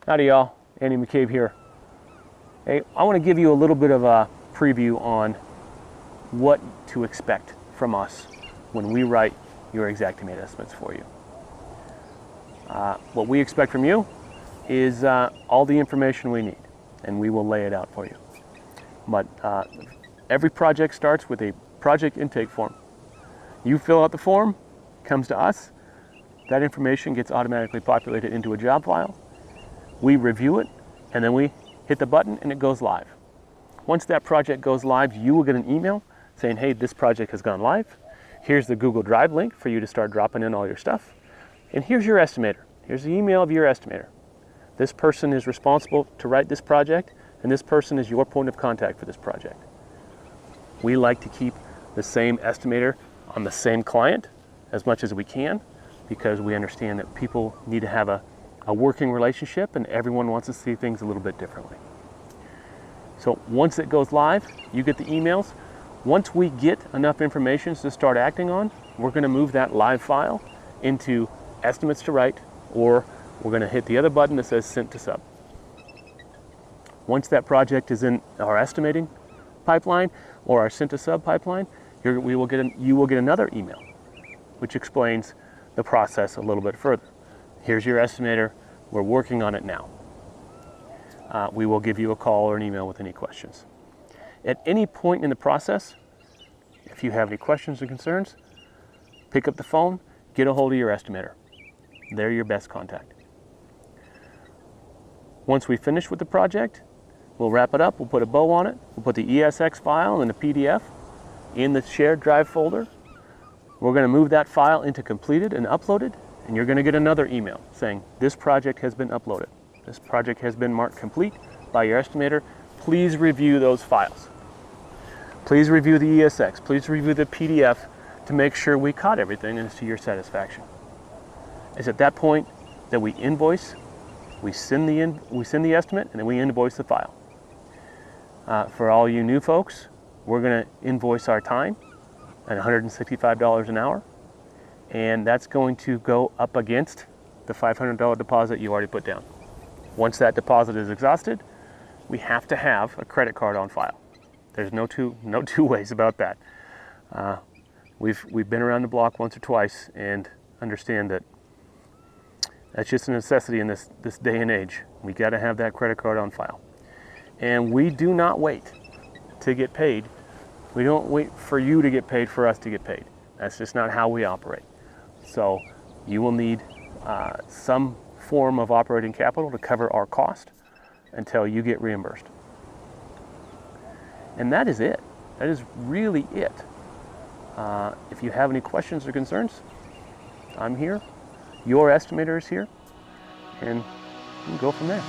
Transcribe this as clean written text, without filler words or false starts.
Howdy y'all, Andy McCabe here. Hey, I want to give you a little bit of a preview on what to expect from us when we write your Xactimate estimates for you. What we expect from you is all the information we need, and we will lay it out for you. But every project starts with a project intake form. You fill out the form, comes to us, that information gets automatically populated into a job file. We review it, and then we hit the button and it goes live. Once that project goes live, you will get an email saying, hey, this project has gone live. Here's the Google Drive link for you to start dropping in all your stuff. And here's your estimator. Here's the email of your estimator. This person is responsible to write this project, and this person is your point of contact for this project. We like to keep the same estimator on the same client as much as we can, because we understand that people need to have a working relationship, and everyone wants to see things a little bit differently. So once it goes live, you get the emails. Once we get enough information to start acting on, we're going to move that live file into estimates to write, or we're going to hit the other button that says sent to sub. Once that project is in our estimating pipeline or our sent to sub pipeline, you will get another email which explains the process a little bit further. Here's your estimator, we're working on it now. We will give you a call or an email with any questions. At any point in the process, if you have any questions or concerns, pick up the phone, get a hold of your estimator. They're your best contact. Once we finish with the project, we'll wrap it up, we'll put a bow on it, we'll put the ESX file and the PDF in the shared drive folder. We're going to move that file into completed and uploaded, and you're going to get another email saying this project has been uploaded. This project has been marked complete by your estimator. Please review those files. Please review the ESX. Please review the PDF to make sure we caught everything and it's to your satisfaction. It's at that point that we invoice, we send the estimate, and then we invoice the file. For all you new folks, we're going to invoice our time at $165 an hour, and that's going to go up against the $500 deposit you already put down. Once that deposit is exhausted, we have to have a credit card on file. There's no two ways about that. We've been around the block once or twice and understand that that's just a necessity in this day and age. We got to have that credit card on file. And we do not wait to get paid. We don't wait for you to get paid for us to get paid. That's just not how we operate. So you will need some form of operating capital to cover our cost until you get reimbursed. And that is it. That is really it. If you have any questions or concerns, I'm here. Your estimator is here, and you can go from there.